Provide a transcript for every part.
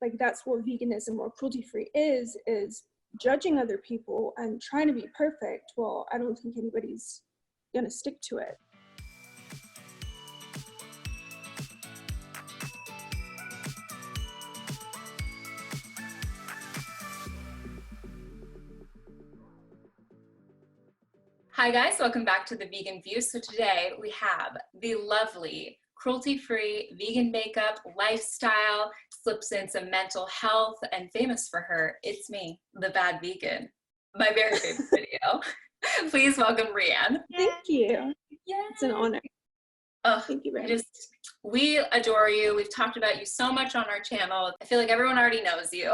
like that's what veganism or cruelty-free is judging other people and trying to be perfect. Well, I don't think anybody's gonna stick to it. Hi guys, welcome back to The Vegan View. So today we have the lovely cruelty-free vegan makeup lifestyle, slips in some mental health, and famous for her, it's me, the bad vegan. My very favorite video. Please welcome Rhian. Thank you. Yeah. It's an honor. Oh, thank you very much. We adore you. We've talked about you so much on our channel. I feel like everyone already knows you.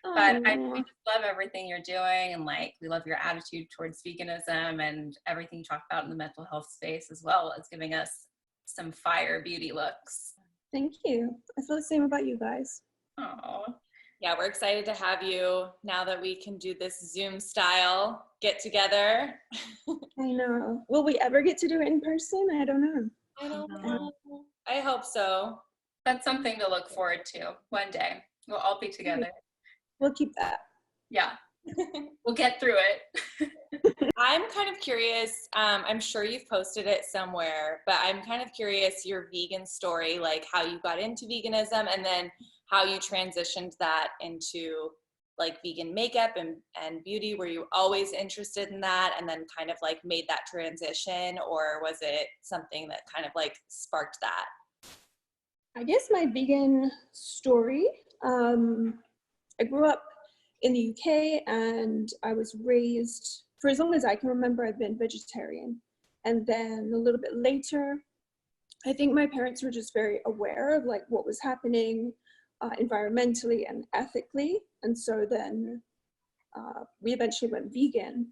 But we just love everything you're doing, and like we love your attitude towards veganism and everything you talk about in the mental health space, as well as giving us some fire beauty looks. Thank you. I feel the same about you guys. Oh, yeah, we're excited to have you now that we can do this Zoom style get together. I know. Will we ever get to do it in person? I don't know. I don't know. I hope so. That's something to look forward to one day. We'll all be together. We'll keep that. Yeah. We'll get through it. I'm kind of curious, I'm sure you've posted it somewhere, but I'm kind of curious your vegan story, like how you got into veganism and then how you transitioned that into like vegan makeup and beauty. Were you always interested in that and then kind of like made that transition, or was it something that kind of like sparked that? I guess my vegan story, I grew up in the UK and I was raised, for as long as I can remember, I've been vegetarian. And then a little bit later, I think my parents were just very aware of like what was happening environmentally and ethically. And so then we eventually went vegan.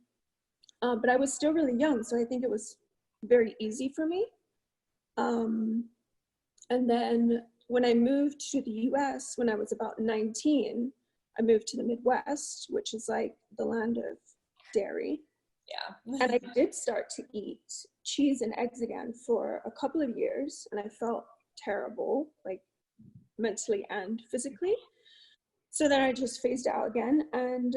But I was still really young, so I think it was very easy for me. And then when I moved to the US, when I was about 19, I moved to the Midwest, which is like the land of dairy. Yeah. And I did start to eat cheese and eggs again for a couple of years, and I felt terrible, like mentally and physically. So then I just phased out again, and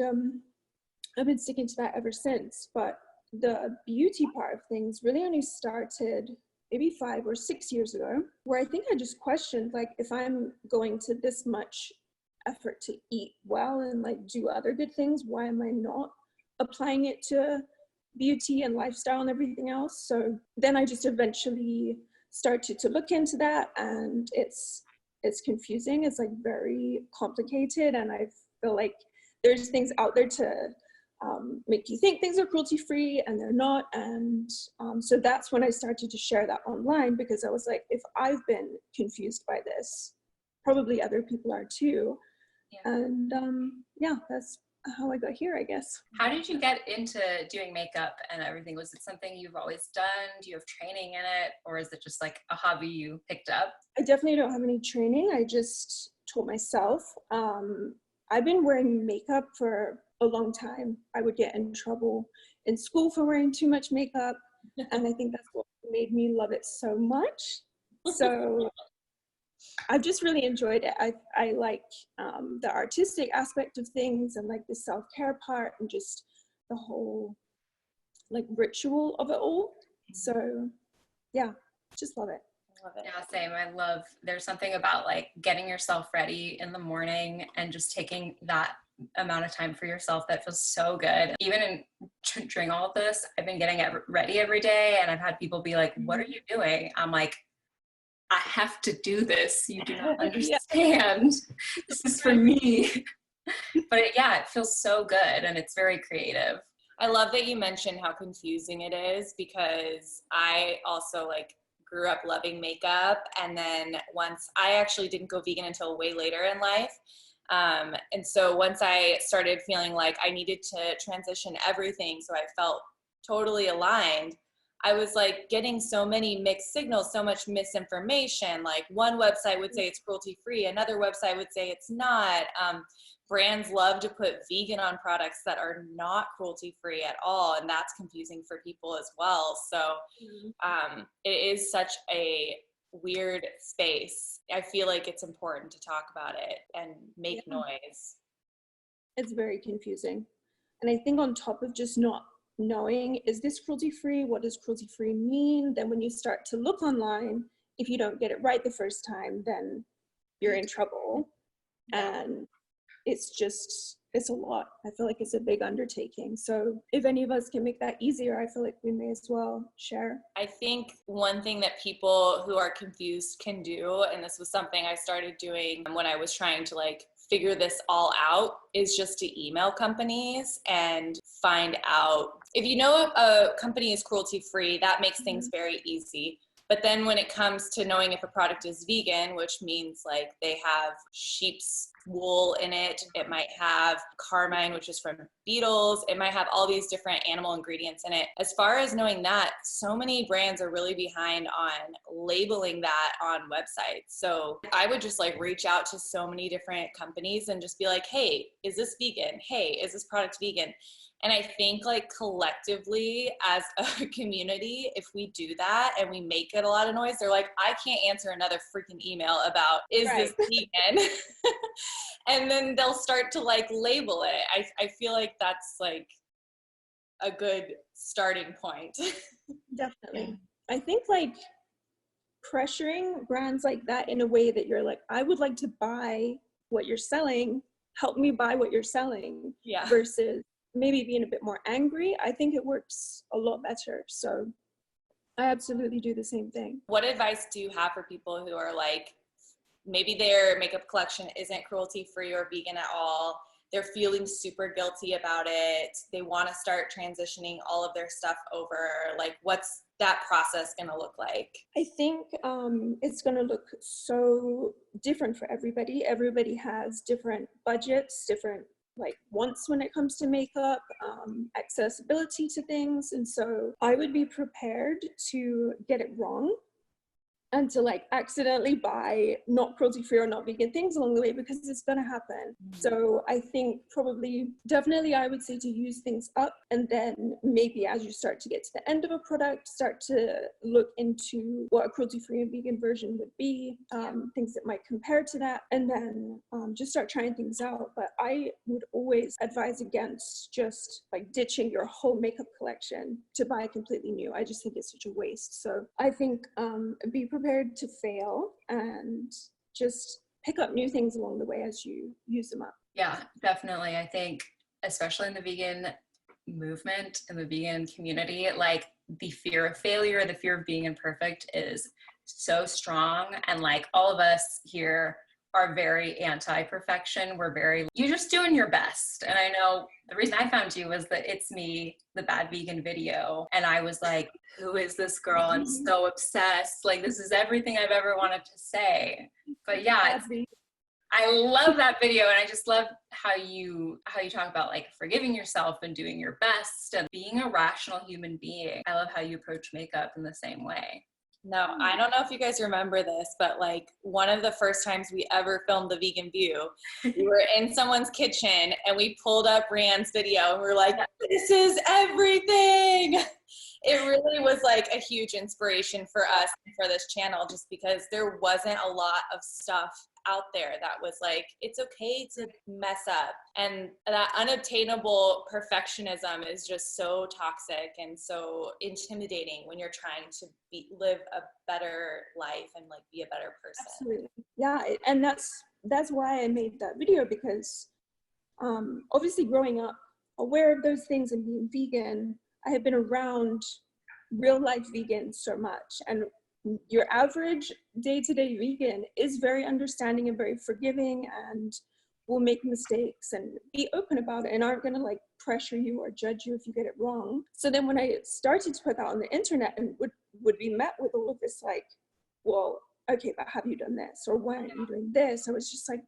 I've been sticking to that ever since. But the beauty part of things really only started maybe 5 or 6 years ago, where I think I just questioned, like, if I'm going to this much effort to eat well and like do other good things, why am I not applying it to beauty and lifestyle and everything else? So then I just eventually started to look into that, and it's confusing. It's like very complicated, and I feel like there's things out there to make you think things are cruelty-free and they're not. And so that's when I started to share that online, because I was like, if I've been confused by this, probably other people are too. Yeah. And yeah, that's how I got here, I guess. How did you get into doing makeup and everything? Was it something you've always done? Do you have training in it, or is it just like a hobby you picked up? I definitely don't have any training. I just taught myself. I've been wearing makeup for a long time. I would get in trouble in school for wearing too much makeup, and I think that's what made me love it so much. So I've just really enjoyed it. I like the artistic aspect of things, and like the self-care part, and just the whole like ritual of it all. So yeah, just love it. Love it. Yeah, same. There's something about like getting yourself ready in the morning and just taking that amount of time for yourself that feels so good. Even during all of this, I've been getting ready every day, and I've had people be like, "What are you doing?" I'm like, I have to do this. You do not understand. This is for me. But it feels so good, and it's very creative. I love that you mentioned how confusing it is, because I also like grew up loving makeup, and then once I actually didn't go vegan until way later in life. And so once I started feeling like I needed to transition everything so I felt totally aligned, I was like getting so many mixed signals, so much misinformation. Like one website would say it's cruelty free, another website would say it's not. Brands love to put vegan on products that are not cruelty free at all, and that's confusing for people as well. So it is such a weird space. I feel like it's important to talk about it and make noise. It's very confusing. And I think on top of just not knowing, is this cruelty-free? What does cruelty-free mean? Then when you start to look online, if you don't get it right the first time, then you're in trouble. And it's a lot. I feel like it's a big undertaking. So if any of us can make that easier, I feel like we may as well share. I think one thing that people who are confused can do, and this was something I started doing when I was trying to like figure this all out, is just to email companies and find out. If you know a company is cruelty-free, that makes things very easy. But then when it comes to knowing if a product is vegan, which means like they have sheep's wool in it, it might have carmine, which is from beetles, it might have all these different animal ingredients in it. As far as knowing that, so many brands are really behind on labeling that on websites. So I would just like reach out to so many different companies and just be like, hey, is this vegan? Hey, is this product vegan? And I think like collectively as a community, if we do that and we make it a lot of noise, they're like, I can't answer another freaking email about, is this vegan? And then they'll start to like label it. I feel like that's like a good starting point. Definitely. I think like pressuring brands like that in a way that you're like, I would like to buy what you're selling, help me buy what you're selling, versus maybe being a bit more angry. I think it works a lot better. So I absolutely do the same thing. What advice do you have for people who are like, maybe their makeup collection isn't cruelty-free or vegan at all, they're feeling super guilty about it, they want to start transitioning all of their stuff over, like what's that process going to look like? I think it's going to look so different for everybody. Everybody has different budgets, different like wants when it comes to makeup, accessibility to things. And so I would be prepared to get it wrong and to like accidentally buy not cruelty-free or not vegan things along the way, because it's gonna happen. So I think definitely I would say to use things up, and then maybe as you start to get to the end of a product, start to look into what a cruelty-free and vegan version would be, things that might compare to that, and then just start trying things out. But I would always advise against just like ditching your whole makeup collection to buy completely new. I just think it's such a waste. So I think be prepared to fail and just pick up new things along the way as you use them up. Yeah, definitely. I think especially in the vegan movement, in the vegan community, like the fear of failure, the fear of being imperfect is so strong. And like all of us here are very anti-perfection. You're just doing your best. And I know the reason I found you was the It's Me, the Bad Vegan video. And I was like, who is this girl? I'm so obsessed. Like, this is everything I've ever wanted to say. But yeah, I love that video. And I just love how you talk about like forgiving yourself and doing your best and being a rational human being. I love how you approach makeup in the same way. No, I don't know if you guys remember this, but like one of the first times we ever filmed The Vegan View, we were in someone's kitchen and we pulled up Rhian's video and we were like, this is everything. It really was like a huge inspiration for us and for this channel, just because there wasn't a lot of stuff out there that was like, it's okay to mess up. And that unobtainable perfectionism is just so toxic and so intimidating when you're trying to live a better life and like be a better person. Absolutely. Yeah, and that's why I made that video, because obviously growing up aware of those things and being vegan, I have been around real life vegans so much, and your average day-to-day vegan is very understanding and very forgiving and will make mistakes and be open about it and aren't going to like pressure you or judge you if you get it wrong. So then when I started to put that on the internet and would be met with all of this like, well, okay, but have you done this? Or why aren't you doing this? I was just like,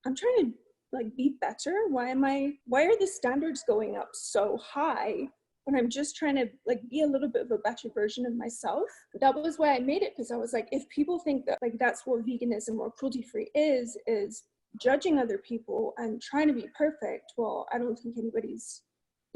I'm trying to like be better. Why are the standards going up so high when I'm just trying to like be a little bit of a better version of myself? That was why I made it, because I was like, if people think that like that's what veganism or cruelty-free is judging other people and trying to be perfect, well, I don't think anybody's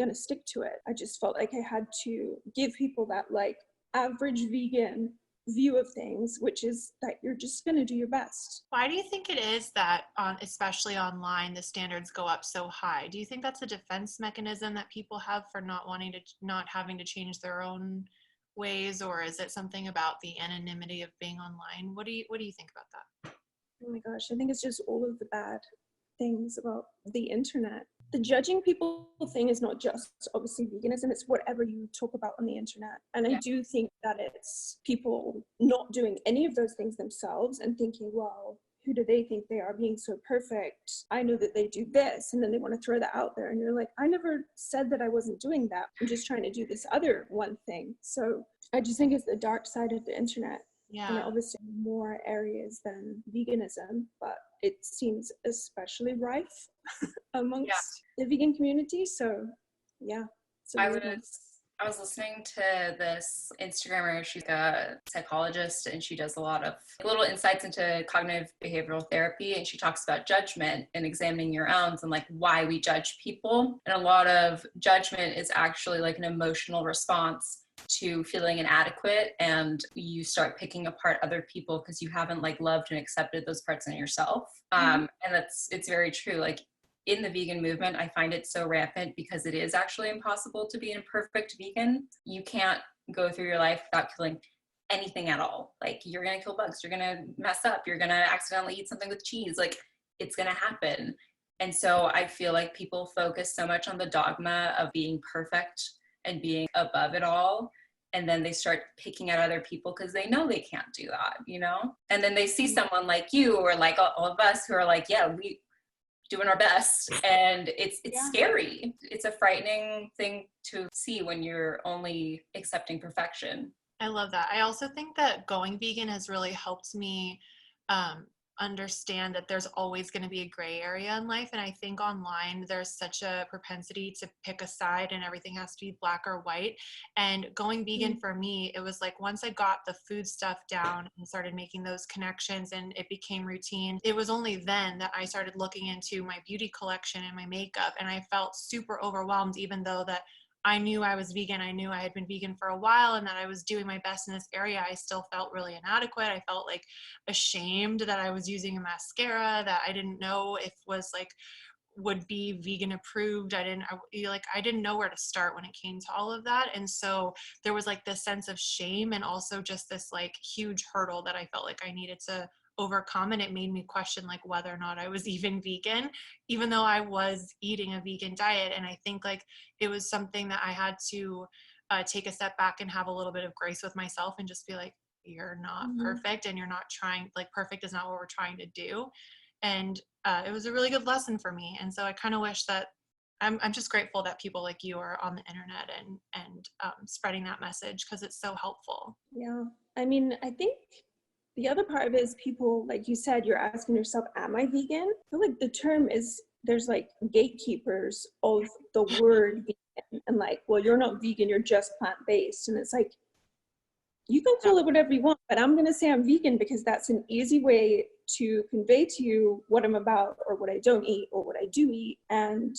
gonna stick to it. I just felt like I had to give people that like average vegan view of things, which is that you're just going to do your best. Why do you think it is that especially online, the standards go up so high? Do you think that's a defense mechanism that people have for not having to change their own ways, or is it something about the anonymity of being online? What do you think about that? Oh my gosh, I think it's just all of the bad things about the internet. The judging people thing is not just obviously veganism, it's whatever you talk about on the internet. And I do think that it's people not doing any of those things themselves and thinking, well, who do they think they are, being so perfect? I know that they do this, and then they want to throw that out there. And you're like, I never said that I wasn't doing that. I'm just trying to do this other one thing. So I just think it's the dark side of the internet. Yeah. And obviously more areas than veganism, but it seems especially rife amongst the vegan community. So yeah. I was listening to this Instagrammer. She's a psychologist and she does a lot of little insights into cognitive behavioral therapy. And she talks about judgment and examining your own and like why we judge people. And a lot of judgment is actually like an emotional response to feeling inadequate, and you start picking apart other people because you haven't like loved and accepted those parts in yourself. And it's very true. Like in the vegan movement, I find it so rampant because it is actually impossible to be an perfect vegan. You can't go through your life without killing anything at all. Like you're gonna kill bugs, you're gonna mess up, you're gonna accidentally eat something with cheese. Like it's gonna happen. And so I feel like people focus so much on the dogma of being perfect and being above it all. And then they start picking at other people because they know they can't do that, you know? And then they see someone like you or like all of us who are like, yeah, we doing our best. And it's scary. It's a frightening thing to see when you're only accepting perfection. I love that. I also think that going vegan has really helped me understand that there's always going to be a gray area in life. And I think online there's such a propensity to pick a side and everything has to be black or white. And going vegan for me, it was like once I got the food stuff down and started making those connections and it became routine, it was only then that I started looking into my beauty collection and my makeup. And I felt super overwhelmed, even though that I knew I was vegan. I knew I had been vegan for a while and that I was doing my best in this area. I still felt really inadequate. I felt like ashamed that I was using a mascara that I didn't know if was like would be vegan approved. I didn't know where to start when it came to all of that. And so there was like this sense of shame and also just this like huge hurdle that I felt like I needed to overcome. And it made me question like whether or not I was even vegan, even though I was eating a vegan diet. And I think like it was something that I had to take a step back and have a little bit of grace with myself and just be like, you're not perfect and you're not trying, like perfect is not what we're trying to do. And it was a really good lesson for me. And so I kind of wish that I'm just grateful that people like you are on the internet and spreading that message because it's so helpful. Yeah. I mean, I think the other part of it is people, like you said, you're asking yourself, am I vegan? I feel like the term is, there's like gatekeepers of the word vegan and like, well, you're not vegan, you're just plant-based. And it's like, you can call it whatever you want, but I'm going to say I'm vegan because that's an easy way to convey to you what I'm about or what I don't eat or what I do eat. And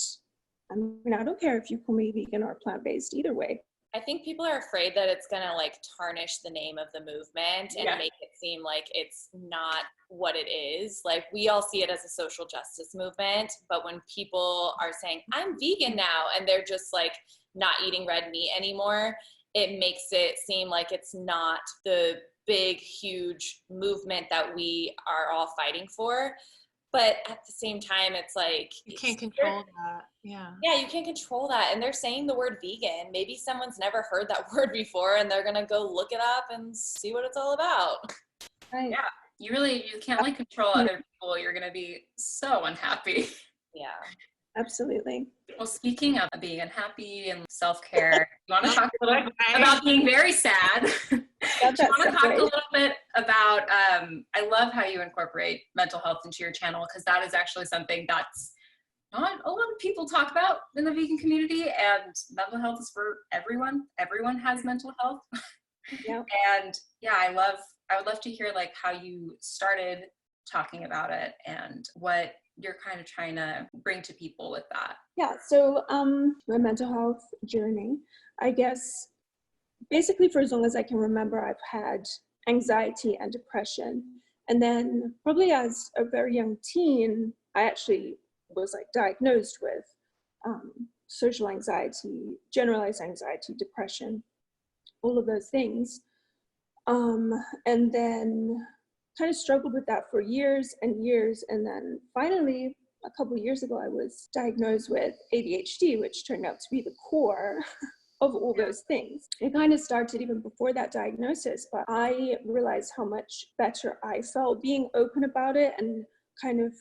I mean, I don't care if you call me vegan or plant-based, either way. I think people are afraid that it's going to like tarnish the name of the movement and make it seem like it's not what it is. Like we all see it as a social justice movement, but when people are saying, I'm vegan now, and they're just like not eating red meat anymore, it makes it seem like it's not the big, huge movement that we are all fighting for. But at the same time, it's like you can't control that. Yeah, you can't control that. And they're saying the word vegan. Maybe someone's never heard that word before and they're going to go look it up and see what it's all about. Right. Yeah, you can't like control other people. You're going to be so unhappy. Yeah. Absolutely. Well, speaking of being unhappy and self-care, you want to talk a little bit about being very sad. You want to talk a little bit about, I love how you incorporate mental health into your channel because that is actually something that's not a lot of people talk about in the vegan community, and mental health is for everyone. Everyone has mental health. Yeah. And yeah, I would love to hear like how you started talking about it and what you're kind of trying to bring to people with that. Yeah, so my mental health journey, I guess, basically for as long as I can remember, I've had anxiety and depression. And then probably as a very young teen, I actually was like diagnosed with social anxiety, generalized anxiety, depression, all of those things. And then kind of struggled with that for years and years. And then finally, a couple of years ago, I was diagnosed with ADHD, which turned out to be the core of all those things. It kind of started even before that diagnosis, but I realized how much better I felt being open about it and kind of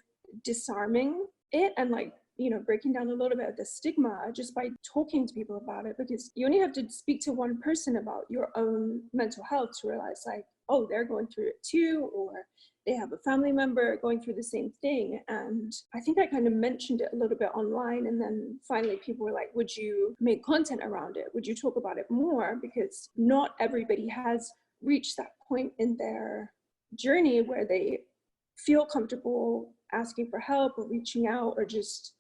disarming it and like, you know, breaking down a little bit of the stigma just by talking to people about it, because you only have to speak to one person about your own mental health to realize like, oh, they're going through it too, or they have a family member going through the same thing. And I think I kind of mentioned it a little bit online, and then finally people were like, would you make content around it? Would you talk about it more? Because not everybody has reached that point in their journey where they feel comfortable asking for help or reaching out or just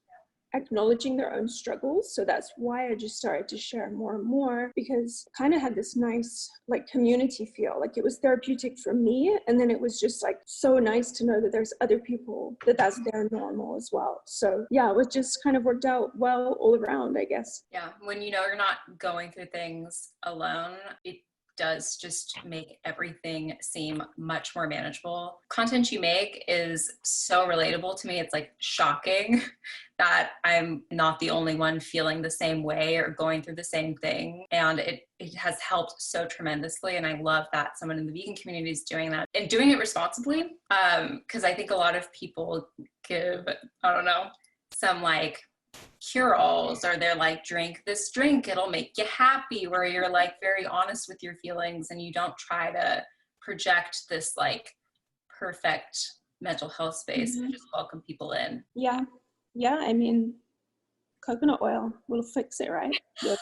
acknowledging their own struggles. So that's why I just started to share more and more, because I kind of had this nice like community feel, like it was therapeutic for me, and then it was just like so nice to know that there's other people that that's their normal as well. So yeah, it was just kind of worked out well all around, I guess. Yeah, when you know you're not going through things alone, it does just make everything seem much more manageable. Content you make is so relatable to me. It's like shocking that I'm not the only one feeling the same way or going through the same thing. And it has helped so tremendously. And I love that someone in the vegan community is doing that and doing it responsibly. Because I think a lot of people give, I don't know, some like cure-alls, or they're like, drink this drink, it'll make you happy, where you're like very honest with your feelings and you don't try to project this like perfect mental health space and just welcome people in. Yeah, I mean, coconut oil will fix it, right? Yeah.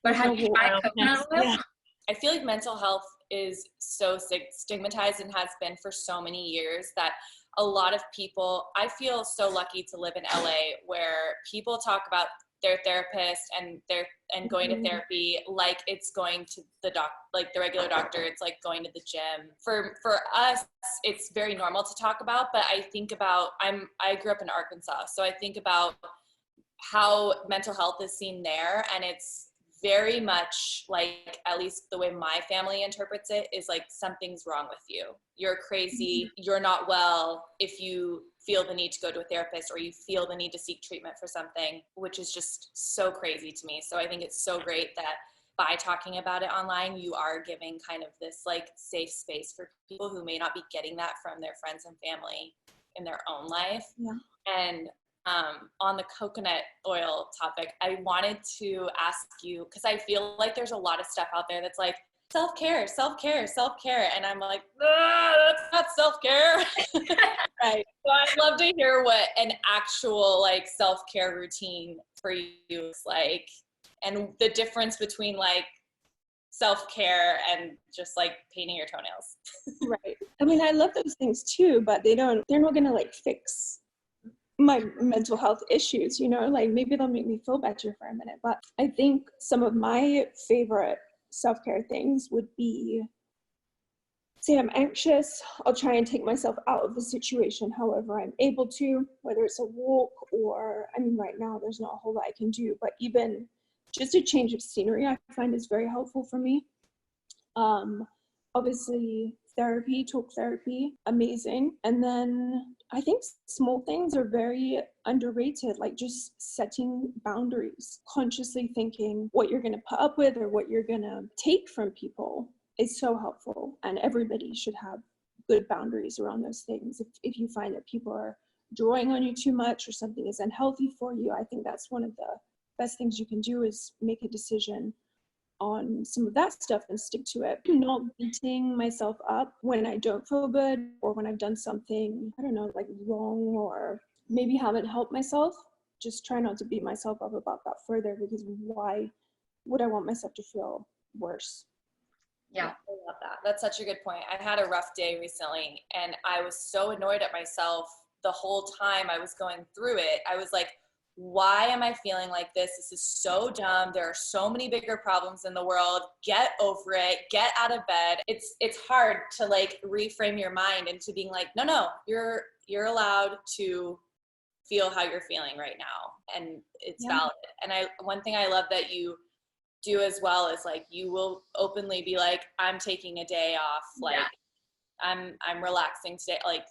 But have you tried coconut oil? Yeah. I feel like mental health is so stigmatized and has been for so many years that a lot of people, I feel so lucky to live in LA where people talk about their therapist and going to therapy like it's going to the like the regular doctor. It's like going to the gym. For us, it's very normal to talk about, but I think about, I grew up in Arkansas, so I think about how mental health is seen there, and it's very much like, at least the way my family interprets it, is like something's wrong with you. You're crazy. You're not well if you feel the need to go to a therapist or you feel the need to seek treatment for something, which is just so crazy to me. So I think it's so great that by talking about it online, you are giving kind of this like safe space for people who may not be getting that from their friends and family in their own life. Yeah. And on the coconut oil topic, I wanted to ask you, because I feel like there's a lot of stuff out there that's like, self-care. And I'm like, that's not self-care. Right. So I'd love to hear what an actual like self-care routine for you is like, and the difference between like self-care and just like painting your toenails. Right. I mean, I love those things too, but they're not going to like fix my mental health issues, you know, like maybe they'll make me feel better for a minute. But I think some of my favorite self-care things would be, say I'm anxious, I'll try and take myself out of the situation however I'm able to, whether it's a walk or, I mean, right now there's not a whole lot I can do, but even just a change of scenery I find is very helpful for me. Obviously therapy, talk therapy, amazing. And then I think small things are very underrated, like just setting boundaries, consciously thinking what you're going to put up with or what you're going to take from people is so helpful. And everybody should have good boundaries around those things. If you find that people are drawing on you too much or something is unhealthy for you, I think that's one of the best things you can do is make a decision on some of that stuff and stick to it. Not beating myself up when I don't feel good or when I've done something, I don't know, like wrong or maybe haven't helped myself. Just try not to beat myself up about that further, because why would I want myself to feel worse? Yeah. I love that. That's such a good point. I had a rough day recently and I was so annoyed at myself the whole time I was going through it. I was like, why am I feeling like this? This is so dumb. There are so many bigger problems in the world. Get over it. Get out of bed. It's hard to like reframe your mind into being like, no, you're allowed to feel how you're feeling right now, and it's valid. And one thing I love that you do as well is like, you will openly be like, I'm taking a day off. Like I'm relaxing today. Like,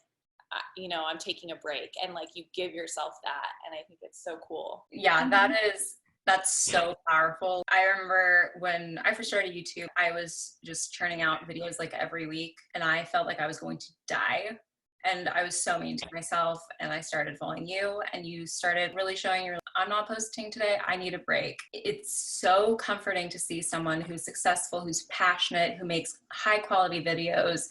you know, I'm taking a break, and like you give yourself that. And I think it's so cool. Yeah, that's so powerful. I remember when I first started YouTube, I was just churning out videos like every week, and I felt like I was going to die. And I was so mean to myself, and I started following you, and you started really showing your, I'm not posting today, I need a break. It's so comforting to see someone who's successful, who's passionate, who makes high quality videos,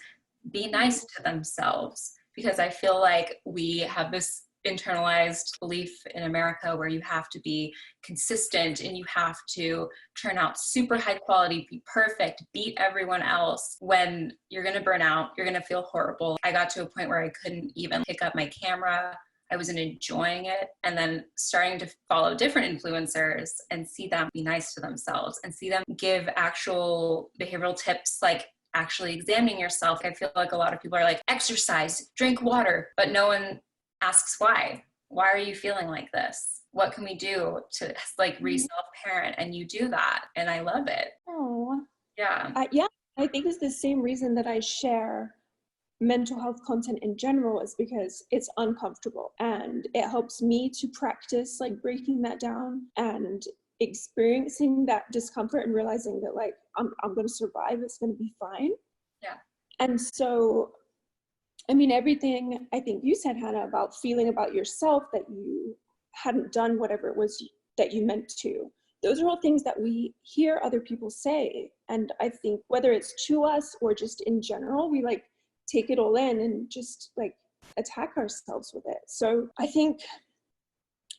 be nice to themselves. Because I feel like we have this internalized belief in America where you have to be consistent and you have to turn out super high quality, be perfect, beat everyone else. When you're going to burn out, you're going to feel horrible. I got to a point where I couldn't even pick up my camera. I wasn't enjoying it. And then starting to follow different influencers and see them be nice to themselves and see them give actual behavioral tips, like actually examining yourself. I feel like a lot of people are like, exercise, drink water, but no one asks why. Why are you feeling like this? What can we do to like re-self-parent? And you do that, and I love it. Oh, yeah. I think it's the same reason that I share mental health content in general, is because it's uncomfortable, and it helps me to practice like breaking that down and experiencing that discomfort and realizing that like I'm going to survive, it's going to be fine. Yeah. And so, I mean, everything I think you said, Hannah, about feeling about yourself that you hadn't done whatever it was that you meant to, those are all things that we hear other people say. And I think whether it's to us or just in general, we like take it all in and just like attack ourselves with it. So I think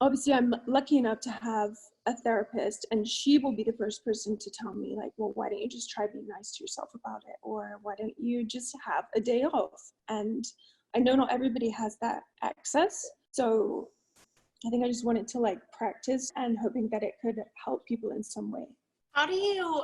obviously I'm lucky enough to have a therapist, and she will be the first person to tell me like, well, why don't you just try being nice to yourself about it? Or why don't you just have a day off? And I know not everybody has that access. So I think I just wanted to like practice and hoping that it could help people in some way. How do you,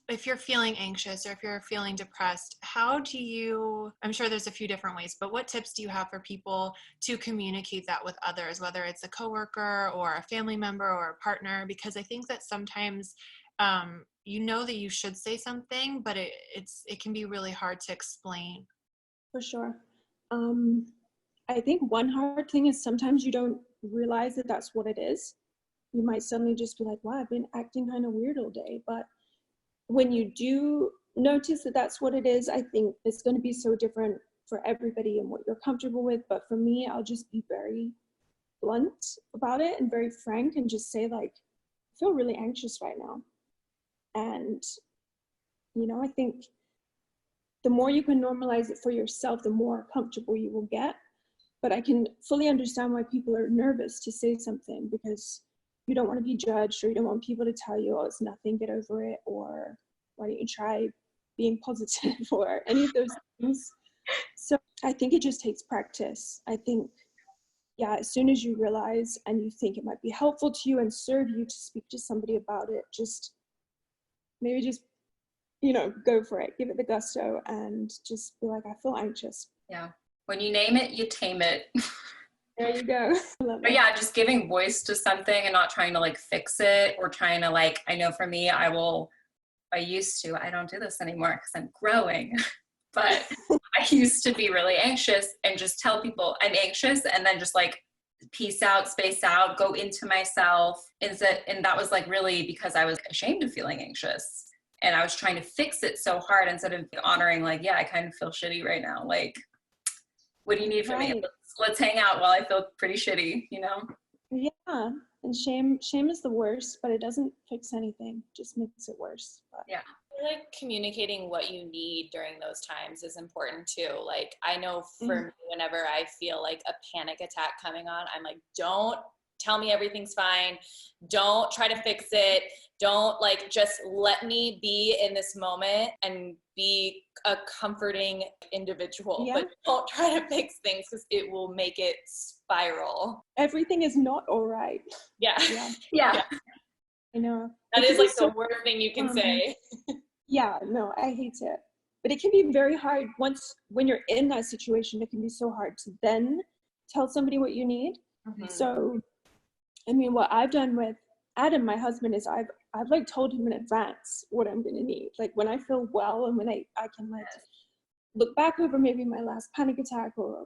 if you're feeling anxious or if you're feeling depressed, how do you, I'm sure there's a few different ways, but what tips do you have for people to communicate that with others, whether it's a coworker or a family member or a partner? Because I think that sometimes you know that you should say something, but it can be really hard to explain. For sure. I think one hard thing is sometimes you don't realize that that's what it is. You might suddenly just be like, wow, I've been acting kind of weird all day. But when you do notice that that's what it is, I think it's going to be so different for everybody and what you're comfortable with. But for me, I'll just be very blunt about it and very frank and just say like, I feel really anxious right now. And, you know, I think the more you can normalize it for yourself, the more comfortable you will get. But I can fully understand why people are nervous to say something, because you don't want to be judged, or you don't want people to tell you, oh, it's nothing, get over it, or why don't you try being positive, or any of those things. So I think it just takes practice. I think, yeah, as soon as you realize and you think it might be helpful to you and serve you to speak to somebody about it, just maybe just, you know, go for it, give it the gusto, and just be like, I feel anxious. Yeah. When you name it, you tame it. There you go. But yeah, just giving voice to something and not trying to like fix it, or trying to like, I know for me, I don't do this anymore because I'm growing, but I used to be really anxious and just tell people I'm anxious and then just like peace out, space out, go into myself. And that was like really because I was ashamed of feeling anxious. And I was trying to fix it so hard instead of honoring like, yeah, I kind of feel shitty right now. Like, what do you need from me? Let's hang out while I feel pretty shitty, you know? Yeah. And shame is the worst, but it doesn't fix anything. It just makes it worse. But. Yeah. I feel like communicating what you need during those times is important too. Like I know for me, whenever I feel like a panic attack coming on, I'm like, don't tell me everything's fine. Don't try to fix it. Don't like, just let me be in this moment and be a comforting individual, but don't try to fix things because it will make it spiral. Everything is not all right. Yeah. I know. That is like the worst thing you can say. Yeah, no, I hate it. But it can be very hard when you're in that situation, it can be so hard to then tell somebody what you need. Mm-hmm. So, I mean, what I've done with Adam, my husband, is I've like told him in advance what I'm going to need. Like when I feel well and when I can like look back over maybe my last panic attack or,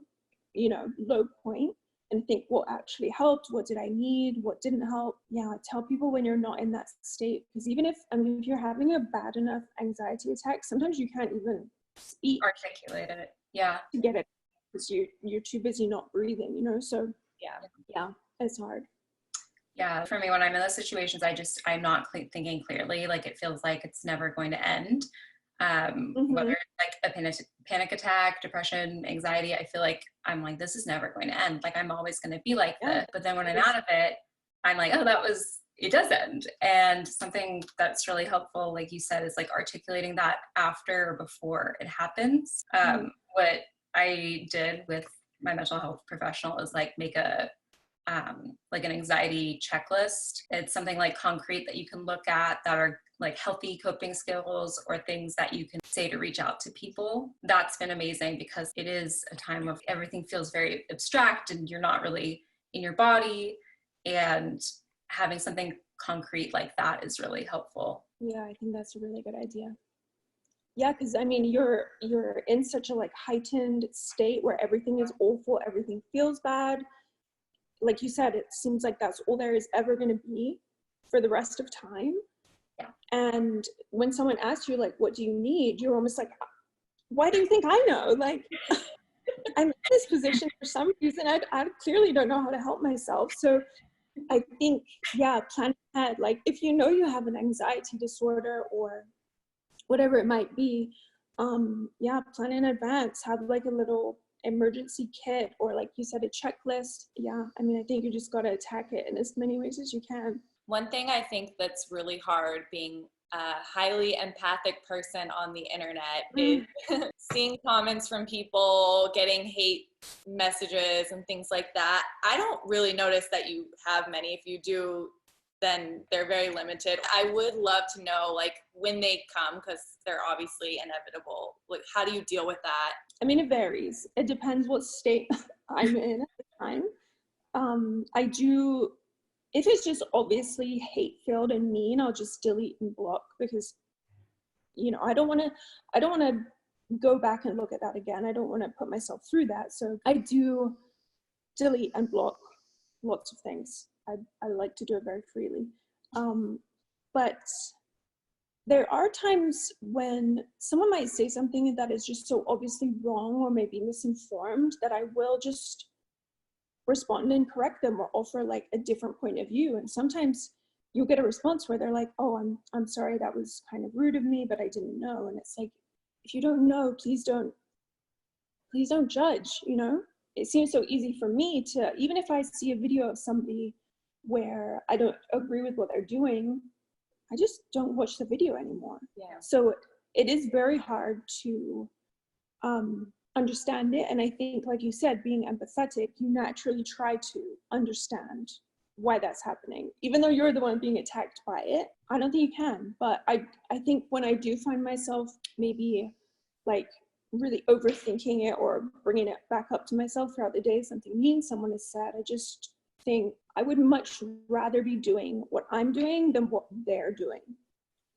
you know, low point and think what actually helped, what did I need, what didn't help. Yeah, tell people when you're not in that state. Because even if you're having a bad enough anxiety attack, sometimes you can't even speak. Articulate it. Yeah. To get it because you're too busy not breathing, you know? So yeah, it's hard. Yeah, for me, when I'm in those situations, I'm not thinking clearly. Like it feels like it's never going to end. Whether it's like a panic attack, depression, anxiety, I feel like I'm like, this is never going to end. Like I'm always going to be like this. But then when I'm out of it, I'm like, oh, it does end. And something that's really helpful, like you said, is like articulating that after or before it happens. What I did with my mental health professional is like make like an anxiety checklist. It's something like concrete that you can look at that are like healthy coping skills or things that you can say to reach out to people. That's been amazing because it is a time of everything feels very abstract and you're not really in your body, and having something concrete like that is really helpful. Yeah, I think that's a really good idea. Yeah, because I mean, you're in such a like heightened state where everything is awful, everything feels bad. Like you said, it seems like that's all there is ever going to be for the rest of time. Yeah. And when someone asks you, like, what do you need? You're almost like, why do you think I know? Like, I'm in this position for some reason. I clearly don't know how to help myself. So I think, plan ahead. Like, if you know you have an anxiety disorder or whatever it might be, plan in advance. Have like a little emergency kit or like you said, a checklist. I mean, I think you just got to attack it in as many ways as you can. One thing I think that's really hard being a highly empathic person on the internet is seeing comments from people, getting hate messages and things like that. I don't really notice that you have many. If you do, then they're very limited. I would love to know, like, when they come, because they're obviously inevitable. Like, how do you deal with that? I mean, it varies. It depends what state I'm in at the time. If it's just obviously hate-filled and mean, I'll just delete and block because, you know, I don't want to go back and look at that again. I don't want to put myself through that. So I do delete and block lots of things. I like to do it very freely. But there are times when someone might say something that is just so obviously wrong or maybe misinformed that I will just respond and correct them or offer like a different point of view. And sometimes you'll get a response where they're like, oh, I'm sorry, that was kind of rude of me, but I didn't know. And it's like, if you don't know, please don't judge, you know? It seems so easy for me to, even if I see a video of somebody where I don't agree with what they're doing, I just don't watch the video anymore. Yeah. So it is very hard to understand it. And I think, like you said, being empathetic, you naturally try to understand why that's happening. Even though you're the one being attacked by it, I don't think you can. But I think when I do find myself maybe like really overthinking it or bringing it back up to myself throughout the day, something mean someone has said, I just think I would much rather be doing what I'm doing than what they're doing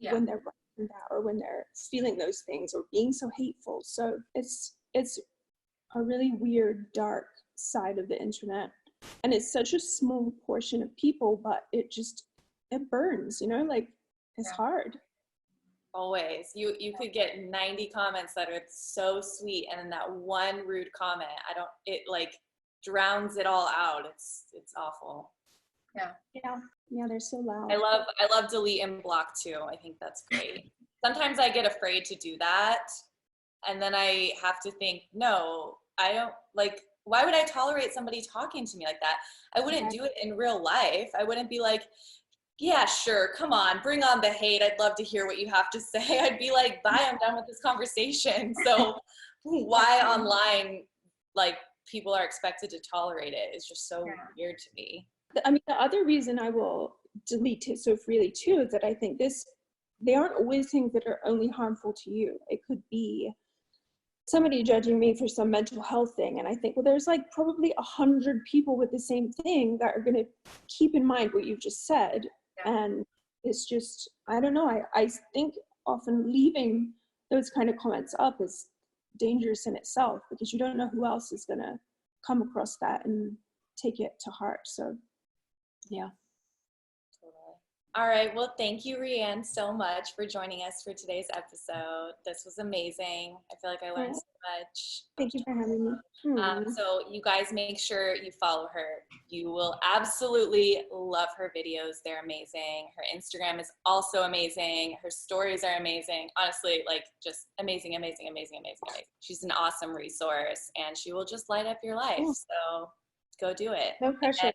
when they're writing that or when they're feeling those things or being so hateful. So it's a really weird, dark side of the internet. And it's such a small portion of people, but it burns, you know, like it's hard. Always. You could get 90 comments that are so sweet, and then that one rude comment, it like drowns it all out. It's awful. Yeah, they're so loud. I love delete and block too. I think that's great. Sometimes I get afraid to do that, and then I have to think, no, I don't, like, why would I tolerate somebody talking to me like that? I wouldn't do it in real life. I wouldn't be like, yeah, sure, come on, bring on the hate. I'd love to hear what you have to say. I'd be like, bye, I'm done with this conversation. So why online, like, people are expected to tolerate it is just so weird to me. I mean, the other reason I will delete it so freely too is that I think they aren't always things that are only harmful to you. It could be somebody judging me for some mental health thing, and I think, well, there's like probably 100 people with the same thing that are going to keep in mind what you've just said. And it's just, I don't know, I think often leaving those kind of comments up is dangerous in itself, because you don't know who else is going to come across that and take it to heart. So yeah. All right. Well, thank you, Rhian, so much for joining us for today's episode. This was amazing. I feel like I learned so much. Thank you for having me. So you guys make sure you follow her. You will absolutely love her videos. They're amazing. Her Instagram is also amazing. Her stories are amazing. Honestly, like, just amazing, amazing, amazing, amazing, amazing. She's an awesome resource, and she will just light up your life. So go do it. No pressure.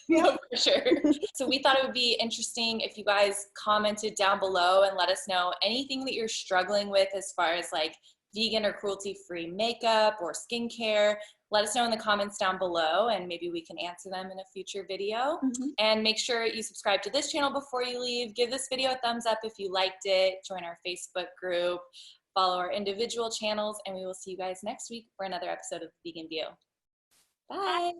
No, for sure. So we thought it would be interesting if you guys commented down below and let us know anything that you're struggling with as far as like vegan or cruelty-free makeup or skincare. Let us know in the comments down below, and maybe we can answer them in a future video. And make sure you subscribe to this channel before you leave. Give this video a thumbs up if you liked it. Join our Facebook group. Follow our individual channels, and we will see you guys next week for another episode of The Vegan View. Bye.